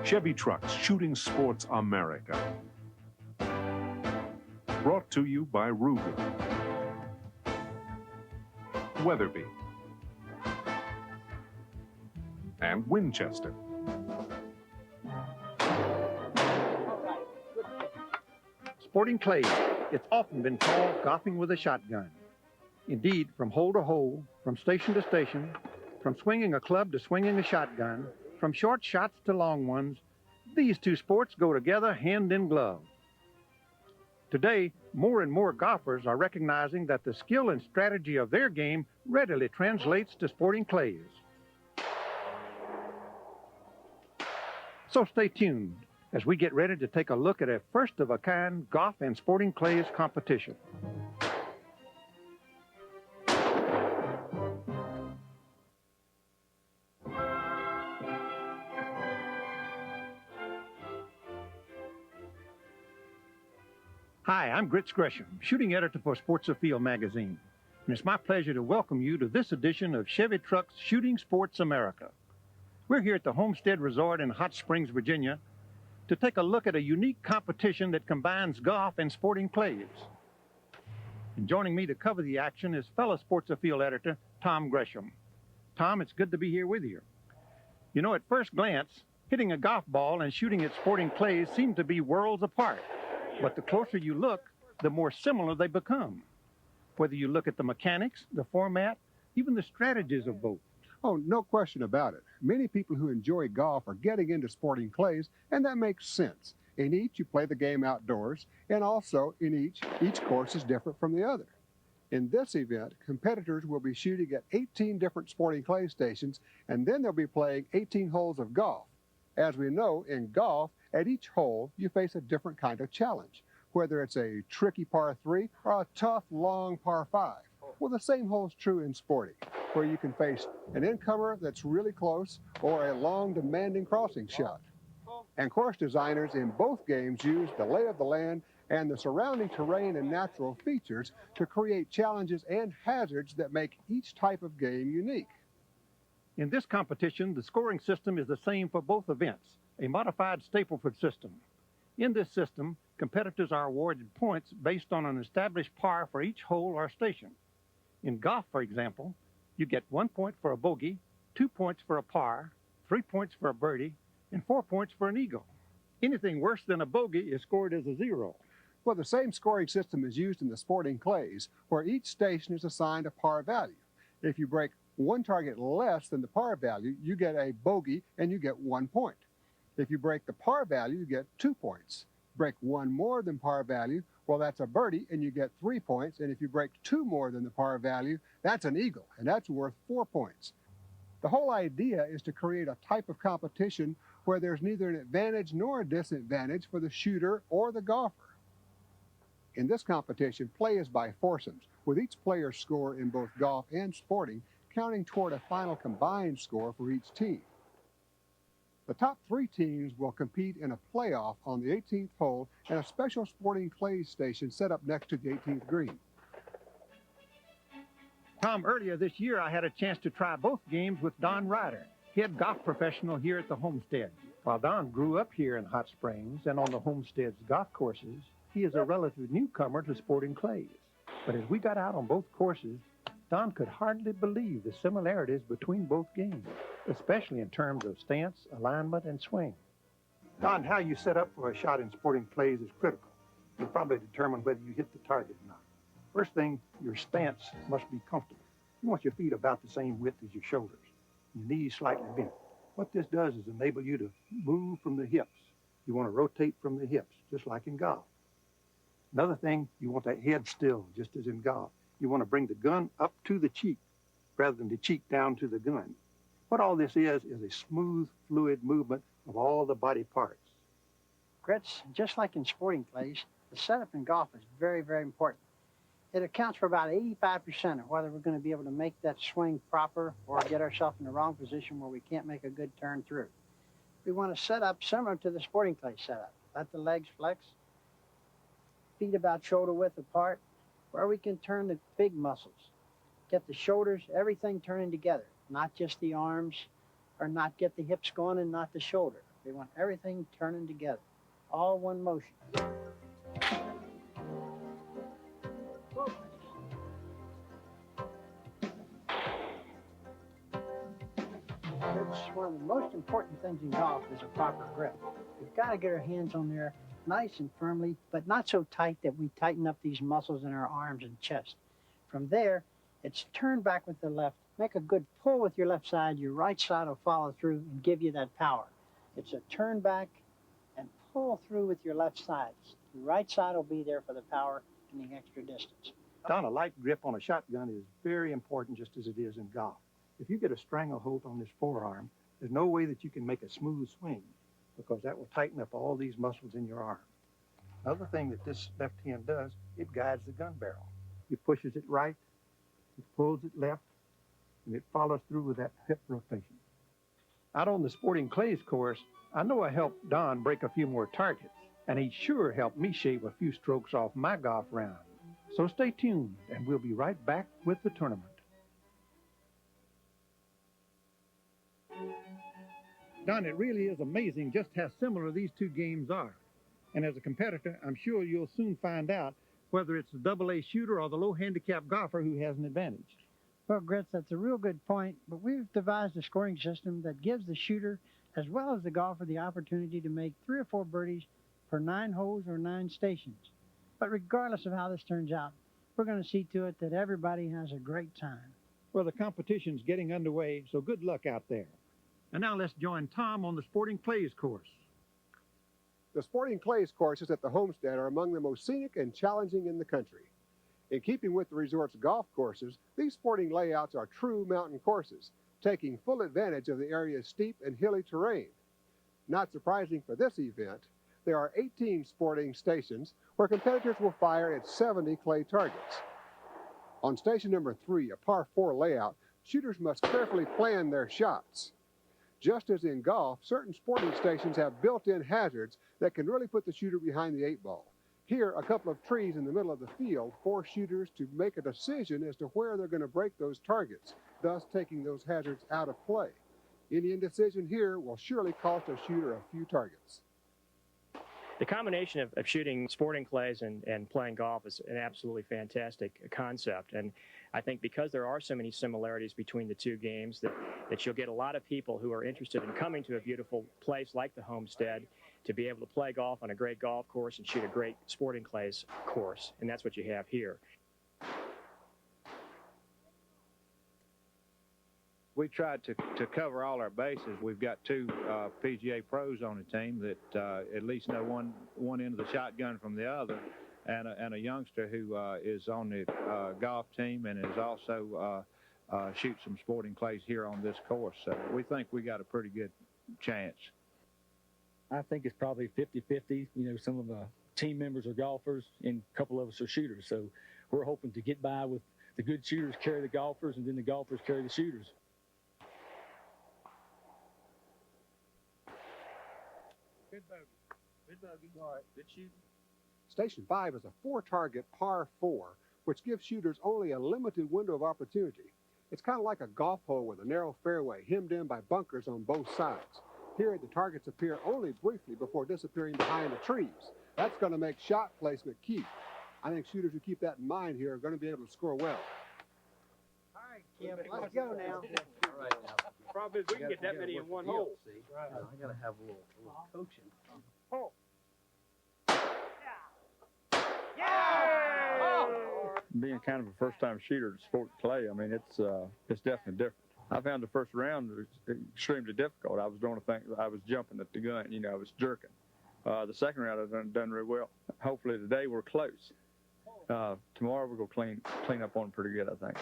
Chevy Trucks Shooting Sports America. Brought to you by Ruger, Weatherby, and Winchester. Sporting clays. It's often been called golfing with a shotgun. Indeed, from hole to hole, from station to station, from swinging a club to swinging a shotgun, from short shots to long ones, these two sports go together hand in glove. Today, more and more golfers are recognizing that the skill and strategy of their game readily translates to sporting clays. So stay tuned as we get ready to take a look at a first-of-a-kind golf and sporting clays competition. Hi, I'm Gresham, shooting editor for Sports Afield magazine, and it's my pleasure to welcome you to this edition of Chevy Trucks Shooting Sports America. We're here at the Homestead Resort in Hot Springs, Virginia, to take a look at a unique competition that combines golf and sporting clays. And joining me to cover the action is fellow Sports Afield editor Tom Gresham. Tom, it's good to be here with you. You know, at first glance, hitting a golf ball and shooting at sporting clays seem to be worlds apart. But the closer you look, the more similar they become. Whether you look at the mechanics, the format, even the strategies of both. Oh, no question about it. Many people who enjoy golf are getting into sporting clays, and that makes sense. In each, you play the game outdoors, and also in each course is different from the other. In this event, competitors will be shooting at 18 different sporting clay stations, and then they'll be playing 18 holes of golf. As we know, in golf, at each hole, you face a different kind of challenge, whether it's a tricky par 3 or a tough, long par 5. Well, the same holds true in sporting, where you can face an incomer that's really close or a long, demanding crossing shot. And course designers in both games use the lay of the land and the surrounding terrain and natural features to create challenges and hazards that make each type of game unique. In this competition, the scoring system is the same for both events, a modified Stapleford system. In this system, competitors are awarded points based on an established par for each hole or station. In golf, for example, you get 1 point for a bogey, 2 points for a par, 3 points for a birdie, and 4 points for an eagle. Anything worse than a bogey is scored as a 0. Well, the same scoring system is used in the sporting clays, where each station is assigned a par value. If you break one target less than the par value, you get a bogey and you get 1 point. If you break the par value, you get 2 points. Break one more than par value, well, that's a birdie, and you get 3 points. And if you break two more than the par value, that's an eagle, and that's worth 4 points. The whole idea is to create a type of competition where there's neither an advantage nor a disadvantage for the shooter or the golfer. In this competition, play is by foursomes, with each player's score in both golf and sporting counting toward a final combined score for each team. The top 3 teams will compete in a playoff on the 18th hole at a special sporting clay station set up next to the 18th green. Tom, earlier this year I had a chance to try both games with Don Ryder, head golf professional here at the Homestead. While Don grew up here in Hot Springs and on the Homestead's golf courses, he is a relative newcomer to sporting clays. But as we got out on both courses, Don could hardly believe the similarities between both games, especially in terms of stance, alignment, and swing. Don, how you set up for a shot in sporting clays is critical. You'll probably determine whether you hit the target or not. First thing, your stance must be comfortable. You want your feet about the same width as your shoulders, your knees slightly bent. What this does is enable you to move from the hips. You want to rotate from the hips, just like in golf. Another thing, you want that head still, just as in golf. You want to bring the gun up to the cheek rather than the cheek down to the gun. What all this is a smooth, fluid movement of all the body parts. Gretz, just like in sporting clays, the setup in golf is very, very important. It accounts for about 85% of whether we're going to be able to make that swing proper or get ourselves in the wrong position where we can't make a good turn through. We want to set up similar to the sporting clay setup. Let the legs flex, feet about shoulder width apart, where we can turn the big muscles, get the shoulders, everything turning together, not just the arms, or not get the hips going and not the shoulder. We want everything turning together, all one motion. It's one of the most important things in golf is a proper grip. We've got to get our hands on there nice and firmly, but not so tight that we tighten up these muscles in our arms and chest. From there, it's turn back with the left. Make a good pull with your left side. Your right side will follow through and give you that power. It's a turn back and pull through with your left side. The right side will be there for the power and the extra distance. Don, a light grip on a shotgun is very important just as it is in golf. If you get a stranglehold on this forearm, there's no way that you can make a smooth swing because that will tighten up all these muscles in your arm. Another thing that this left hand does, it guides the gun barrel. It pushes it right, it pulls it left, and it follows through with that hip rotation. Out on the Sporting Clays course, I know I helped Don break a few more targets, and he sure helped me shave a few strokes off my golf round. So stay tuned, and we'll be right back with the tournament. Don, it really is amazing just how similar these two games are. And as a competitor, I'm sure you'll soon find out whether it's the double-A shooter or the low-handicap golfer who has an advantage. Well, Gritz, that's a real good point, but we've devised a scoring system that gives the shooter as well as the golfer the opportunity to make 3 or 4 birdies per 9 holes or 9 stations. But regardless of how this turns out, we're going to see to it that everybody has a great time. Well, the competition's getting underway, so good luck out there. And now let's join Tom on the Sporting Clays course. The Sporting Clays courses at the Homestead are among the most scenic and challenging in the country. In keeping with the resort's golf courses, these sporting layouts are true mountain courses, taking full advantage of the area's steep and hilly terrain. Not surprising for this event, there are 18 sporting stations where competitors will fire at 70 clay targets. On station number 3, a par 4 layout, shooters must carefully plan their shots. Just as in golf, certain sporting stations have built-in hazards that can really put the shooter behind the 8 ball. Here, a couple of trees in the middle of the field force shooters to make a decision as to where they're going to break those targets, thus taking those hazards out of play. Any indecision here will surely cost a shooter a few targets. The combination of shooting sporting clays and playing golf is an absolutely fantastic concept. And I think because there are so many similarities between the two games that you'll get a lot of people who are interested in coming to a beautiful place like the Homestead to be able to play golf on a great golf course and shoot a great sporting clays course. And that's what you have here. We tried to cover all our bases. We've got 2 PGA pros on the team that at least know one end of the shotgun from the other, and a youngster who is on the golf team and is also shoots some sporting clays here on this course. So we think we got a pretty good chance. I think it's probably 50-50. You know, some of the team members are golfers and a couple of us are shooters. So we're hoping to get by with the good shooters carry the golfers and then the golfers carry the shooters. Good bogey. Good bogey. All right. Good shooting. Station 5 is a 4-target par 4, which gives shooters only a limited window of opportunity. It's kind of like a golf hole with a narrow fairway hemmed in by bunkers on both sides. Here, the targets appear only briefly before disappearing behind the trees. That's going to make shot placement key. I think shooters who keep that in mind here are going to be able to score well. All right, Kim, let's go now. All right, now. Problem is we can get that many in one hole. See? Right. I got to have a little coaching. Being kind of a first-time shooter to sport clay, I mean, it's definitely different. I found the first round extremely difficult. I was doing a thing, I was jumping at the gun, you know, I was jerking. The second round I've done really well. Hopefully today we're close. Tomorrow we're going to clean up on it pretty good, I think.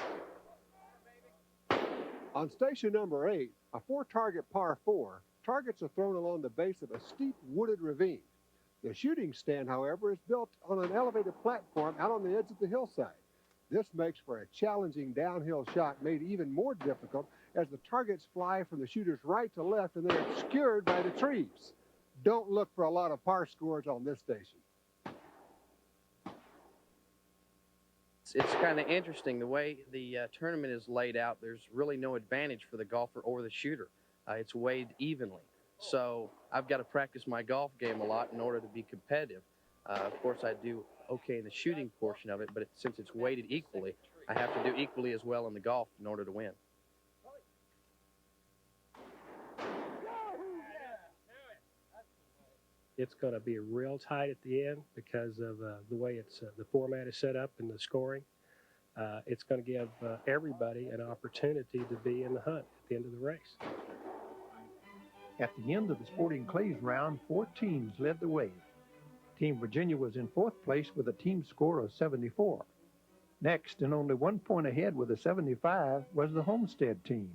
On station number 8, a 4-target par 4, targets are thrown along the base of a steep wooded ravine. The shooting stand, however, is built on an elevated platform out on the edge of the hillside. This makes for a challenging downhill shot made even more difficult as the targets fly from the shooter's right to left and they're obscured by the trees. Don't look for a lot of par scores on this station. It's kind of interesting the way the tournament is laid out. There's really no advantage for the golfer or the shooter. It's weighed evenly. So I've got to practice my golf game a lot in order to be competitive. Of course, I do okay in the shooting portion of it, but since it's weighted equally, I have to do equally as well in the golf in order to win. It's going to be real tight at the end because of the way the format is set up and the scoring. It's going to give everybody an opportunity to be in the hunt at the end of the race. At the end of the Sporting Clays round, 4 teams led the way. Team Virginia was in 4th place with a team score of 74. Next, and only 1 point ahead with a 75, was the Homestead team.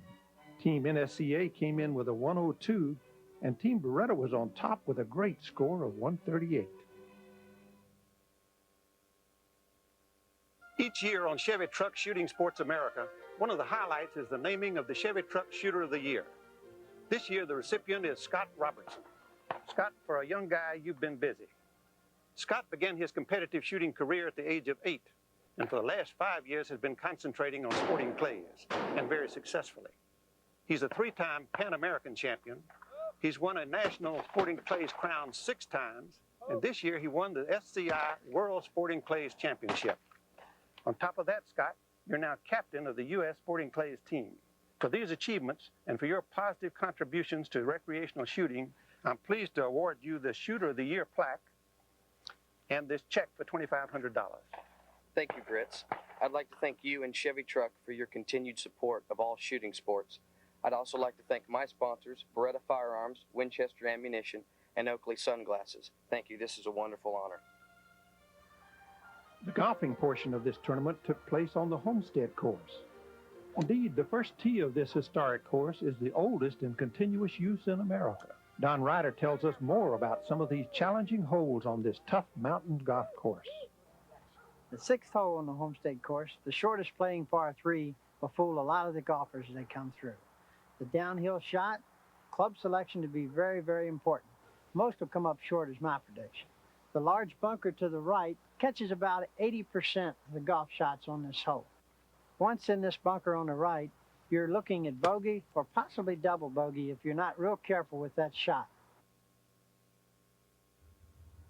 Team NSCA came in with a 102, and Team Beretta was on top with a great score of 138. Each year on Chevy Truck Shooting Sports America, one of the highlights is the naming of the Chevy Truck Shooter of the Year. This year, the recipient is Scott Robertson. Scott, for a young guy, you've been busy. Scott began his competitive shooting career at the age of 8, and for the last 5 years has been concentrating on sporting clays, and very successfully. He's a 3-time Pan American champion. He's won a national sporting clays crown 6 times, and this year he won the SCI World Sporting Clays Championship. On top of that, Scott, you're now captain of the U.S. Sporting Clays team. For these achievements and for your positive contributions to recreational shooting, I'm pleased to award you the Shooter of the Year plaque and this check for $2,500. Thank you, Grits. I'd like to thank you and Chevy Truck for your continued support of all shooting sports. I'd also like to thank my sponsors, Beretta Firearms, Winchester Ammunition, and Oakley Sunglasses. Thank you. This is a wonderful honor. The golfing portion of this tournament took place on the Homestead course. Indeed, the first tee of this historic course is the oldest in continuous use in America. Don Ryder tells us more about some of these challenging holes on this tough mountain golf course. The 6th hole on the Homestead course, the shortest playing par 3, will fool a lot of the golfers as they come through. The downhill shot, club selection to be very, very important. Most will come up short is my prediction. The large bunker to the right catches about 80% of the golf shots on this hole. Once in this bunker on the right, you're looking at bogey or possibly double bogey if you're not real careful with that shot.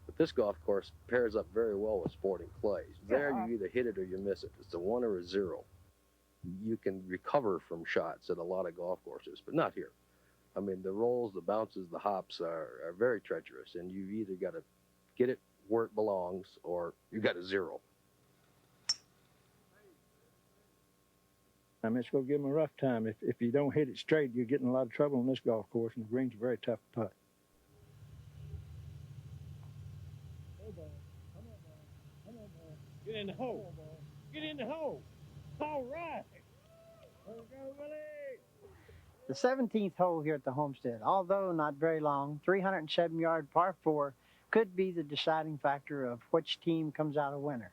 But this golf course pairs up very well with sporting clays. There you either hit it or you miss it. It's a 1 or a 0. You can recover from shots at a lot of golf courses, but not here. I mean, the rolls, the bounces, the hops are very treacherous, and you either got to get it where it belongs or you got a 0. I mean, it's going to give them a rough time. If you don't hit it straight, you're getting a lot of trouble on this golf course, and the greens are very tough to putt. Get in the hole. Get in the hole. All right. There we go, Willie. The 17th hole here at the Homestead, although not very long, 307-yard par 4, could be the deciding factor of which team comes out a winner.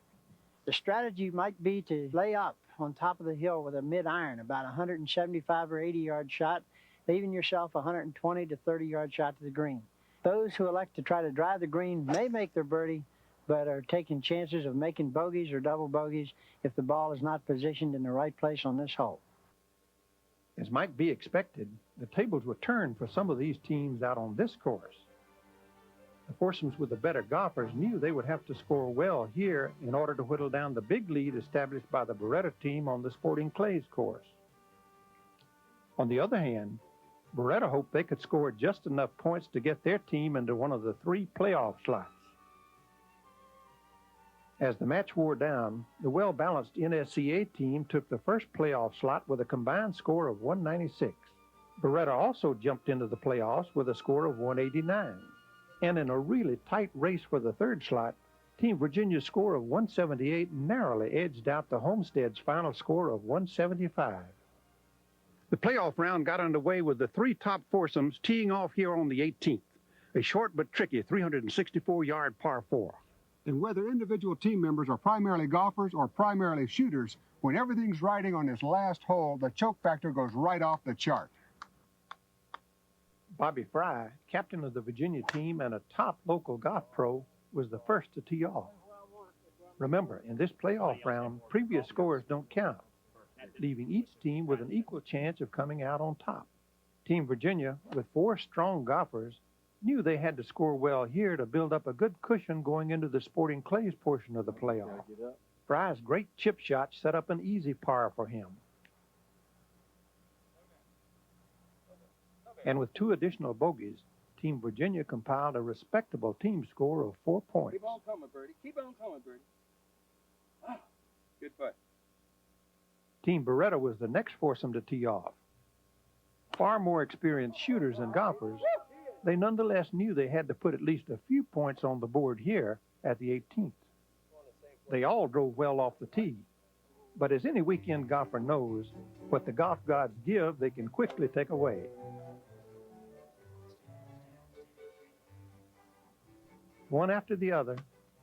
The strategy might be to lay up on top of the hill with a mid-iron, about 175 or 80-yard shot, leaving yourself a 120 to 30-yard shot to the green. Those who elect to try to drive the green may make their birdie, but are taking chances of making bogeys or double bogeys if the ball is not positioned in the right place on this hole. As might be expected, the tables were turned for some of these teams out on this course. The foursomes with the better golfers knew they would have to score well here in order to whittle down the big lead established by the Beretta team on the Sporting Clays course. On the other hand, Beretta hoped they could score just enough points to get their team into one of the 3 playoff slots. As the match wore down, the well-balanced NSCA team took the first playoff slot with a combined score of 196. Beretta also jumped into the playoffs with a score of 189. And in a really tight race for the 3rd slot, Team Virginia's score of 178 narrowly edged out the Homestead's final score of 175. The playoff round got underway with the 3 top foursomes teeing off here on the 18th, a short but tricky 364-yard par 4. And whether individual team members are primarily golfers or primarily shooters, when everything's riding on this last hole, the choke factor goes right off the chart. Bobby Fry, captain of the Virginia team and a top local golf pro, was the first to tee off. Remember, in this playoff round, previous scores don't count, leaving each team with an equal chance of coming out on top. Team Virginia, with 4 strong golfers, knew they had to score well here to build up a good cushion going into the Sporting Clays portion of the playoff. Fry's great chip shot set up an easy par for him. And with 2 additional bogeys, Team Virginia compiled a respectable team score of 4 points. Keep on coming, Birdie. Keep on coming, Birdie. Ah, good putt. Team Beretta was the next foursome to tee off. Far more experienced shooters and golfers, they nonetheless knew they had to put at least a few points on the board here at the 18th. They all drove well off the tee, but as any weekend golfer knows, what the golf gods give, they can quickly take away. One after the other,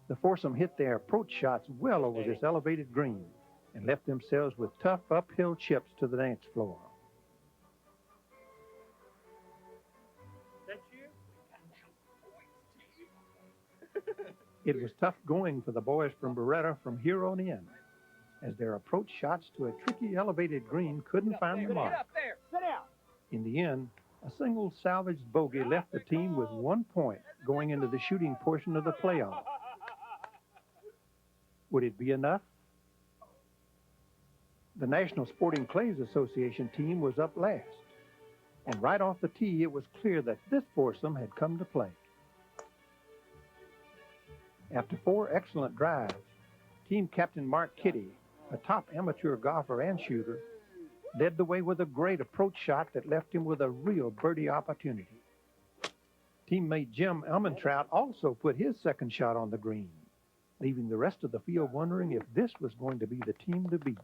the foursome hit their approach shots well over this elevated green and left themselves with tough uphill chips to the dance floor. It was tough going for the boys from Beretta from here on in, as their approach shots to a tricky elevated green couldn't find the mark. In the end, a single salvaged bogey left the team with 1 point going into the shooting portion of the playoff. Would it be enough? The National Sporting Clays Association team was up last, and right off the tee it was clear that this foursome had come to play. After 4 excellent drives, team captain Mark Kitty, a top amateur golfer and shooter, led the way with a great approach shot that left him with a real birdie opportunity. Teammate Jim Elmentrout also put his second shot on the green, leaving the rest of the field wondering if this was going to be the team to beat.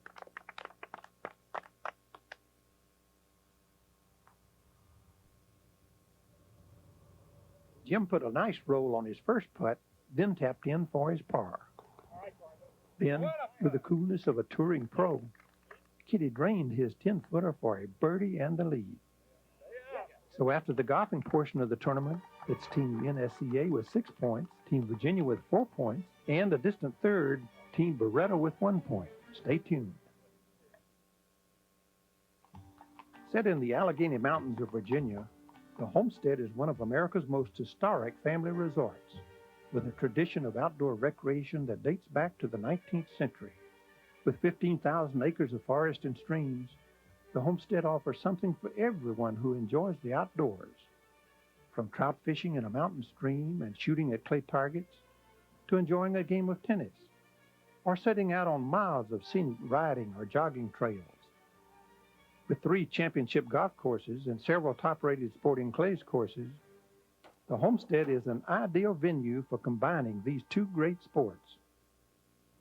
Jim put a nice roll on his first putt, then tapped in for his par. Then, with the coolness of a touring pro, Kitty drained his 10-footer for a birdie and the lead. So after the golfing portion of the tournament, it's Team NSCA with 6 points, Team Virginia with 4 points, and a distant third, Team Beretta with 1 point. Stay tuned. Set in the Allegheny Mountains of Virginia, the Homestead is one of America's most historic family resorts, with a tradition of outdoor recreation that dates back to the 19th century. With 15,000 acres of forest and streams, the Homestead offers something for everyone who enjoys the outdoors. From trout fishing in a mountain stream and shooting at clay targets, to enjoying a game of tennis, or setting out on miles of scenic riding or jogging trails. With 3 championship golf courses and several top-rated Sporting Clays courses, the Homestead is an ideal venue for combining these 2 great sports.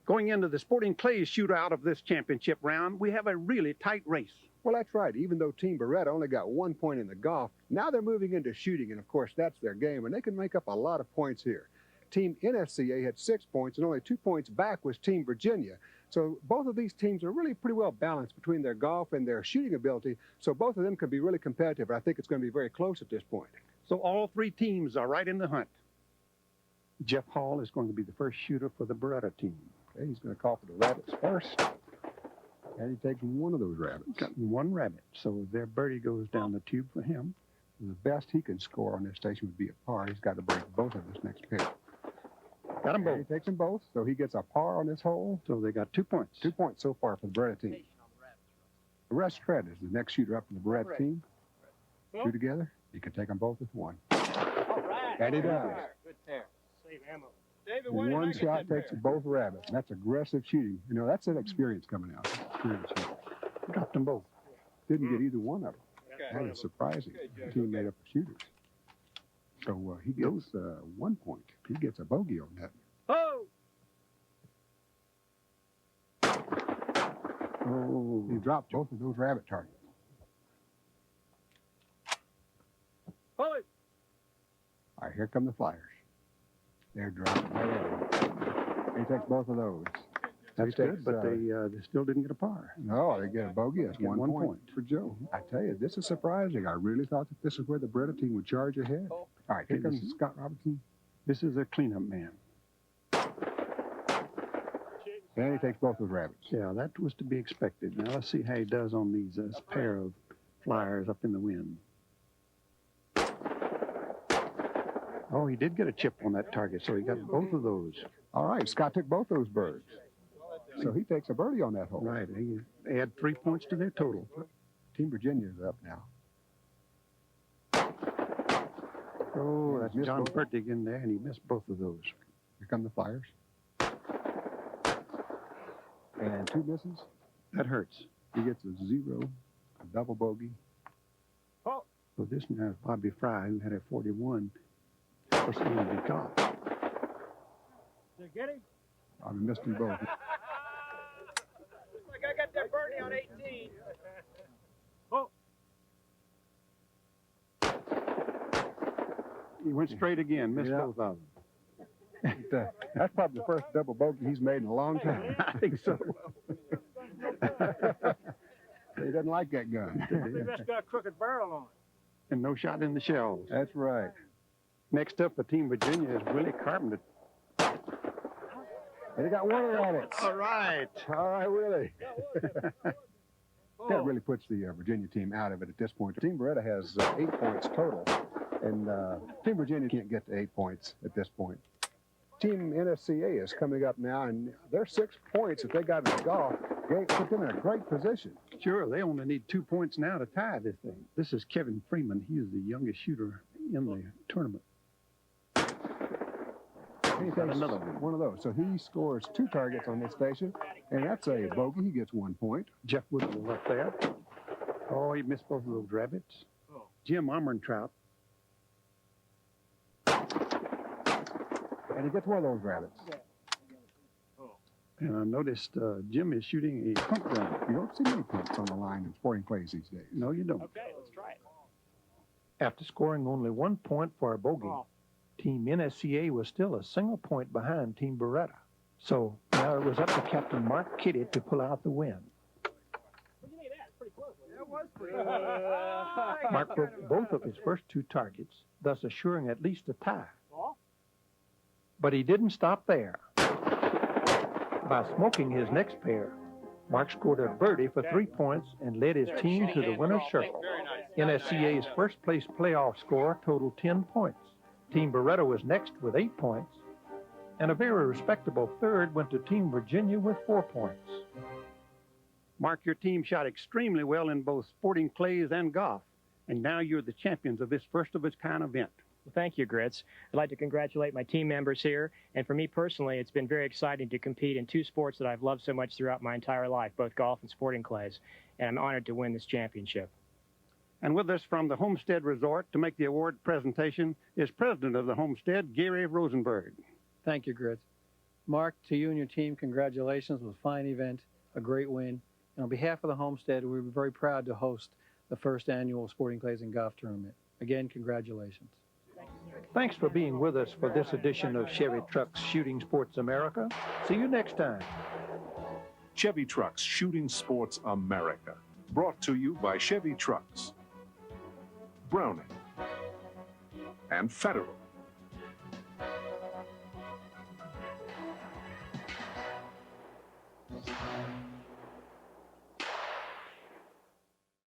Going into the Sporting Clays shootout of this championship round, we have a really tight race. Well, that's right. Even though Team Beretta only got 1 point in the golf, now they're moving into shooting, and of course that's their game, and they can make up a lot of points here. Team NSCA had 6 points, and only 2 points back was Team Virginia. So both of these teams are really pretty well balanced between their golf and their shooting ability, so both of them can be really competitive. I think it's going to be very close at this point. So all 3 teams are right in the hunt. Jeff Hall is going to be the first shooter for the Beretta team. Okay, he's going to call for the rabbits first. And he takes one of those rabbits. Got 1 rabbit, so their birdie goes down the tube for him. The best he can score on this station would be a par. He's got to break both of his next pair. Got them both. He takes them both, so he gets a par on this hole. So they got 2 points. 2 points so far for the Beretta team. Russ Tread is the next shooter up for the Beretta team. 2 together. He can take them both with 1. All right. And he does. Good pair. Save ammo. David, one shot takes both rabbits. That's aggressive shooting. You know, that's an experience coming out. Experience shooting. Dropped them both. Didn't get either one of them. That is surprising. The team made up of shooters. So he gets 1 point. He gets a bogey on that. Oh, he dropped both of those rabbit targets. All right, here come the Flyers. They're dropping right at him. He takes both of those. That's good, but they still didn't get a par. No, they get a bogey. That's 1 point for Joe. I tell you, this is surprising. I really thought that this is where the Beretta team would charge ahead. All right, here comes Scott Robertson. This is a cleanup man. And he takes both those rabbits. Yeah, that was to be expected. Now let's see how he does on these pair of Flyers up in the wind. Oh, he did get a chip on that target, so he got both of those. All right, Scott took both those birds. So he takes a birdie on that hole. Right. He add 3 points to their total. Team Virginia is up now. Oh, that's Missed John both. Fertig in there, and he missed both of those. Here come the Flyers. And 2 misses. That hurts. He gets a 0, a double bogey. So this now is Bobby Fry, who had a 41. For some of the golf. Did you get him? I missed them both. Like I got that birdie on 18. He went straight again, missed Yeah. both of them. That's probably the first double bogey he's made in a long time. I think so. He doesn't like that gun. That's got a crooked barrel on it. And no shot in the shells. That's right. Next up for Team Virginia is Willie Carpenter. They got one of the rabbits. All right. All right, Willie. That really puts the Virginia team out of it at this point. Team Beretta has 8 points total, and Team Virginia can't get to 8 points at this point. Team NSCA is coming up now, and they're 6 points if they got in the golf. They put them in a great position. Sure, they only need 2 points now to tie this thing. This is Kevin Freeman. He is the youngest shooter in the tournament. He takes another one of those. So he scores 2 targets on this station, and that's a bogey. He gets 1 point. Jeff Woodwell up there. Oh, he missed both of those rabbits. Jim Armentrout. And he gets one of those rabbits. And I noticed Jim is shooting a pump gun. You don't see many pumps on the line in sporting clays these days. No, you don't. Okay, let's try it. After scoring only 1 point for a bogey, Team NSCA was still a single point behind Team Beretta. So now it was up to Captain Mark Kitty to pull out the win. What do you think of that? It's pretty close. That was pretty close. Mark broke both of his first 2 targets, thus assuring at least a tie. But he didn't stop there. By smoking his next pair, Mark scored a birdie for 3 points and led his team to the winner's circle. NSCA's first place playoff score totaled 10 points. Team Beretta was next with 8 points, and a very respectable third went to Team Virginia with 4 points. Mark, your team shot extremely well in both sporting clays and golf, and now you're the champions of this first-of-its-kind event. Well, thank you, Grits. I'd like to congratulate my team members here, and for me personally, it's been very exciting to compete in 2 sports that I've loved so much throughout my entire life, both golf and sporting clays, and I'm honored to win this championship. And with us from the Homestead Resort to make the award presentation is President of the Homestead, Gary Rosenberg. Thank you, Grits. Mark, to you and your team, congratulations. It was a fine event, a great win. And on behalf of the Homestead, we're very proud to host the first annual Sporting Clays and Golf Tournament. Again, congratulations. Thanks for being with us for this edition of Chevy Trucks Shooting Sports America. See you next time. Chevy Trucks Shooting Sports America. Brought to you by Chevy Trucks, Browning, and Federal.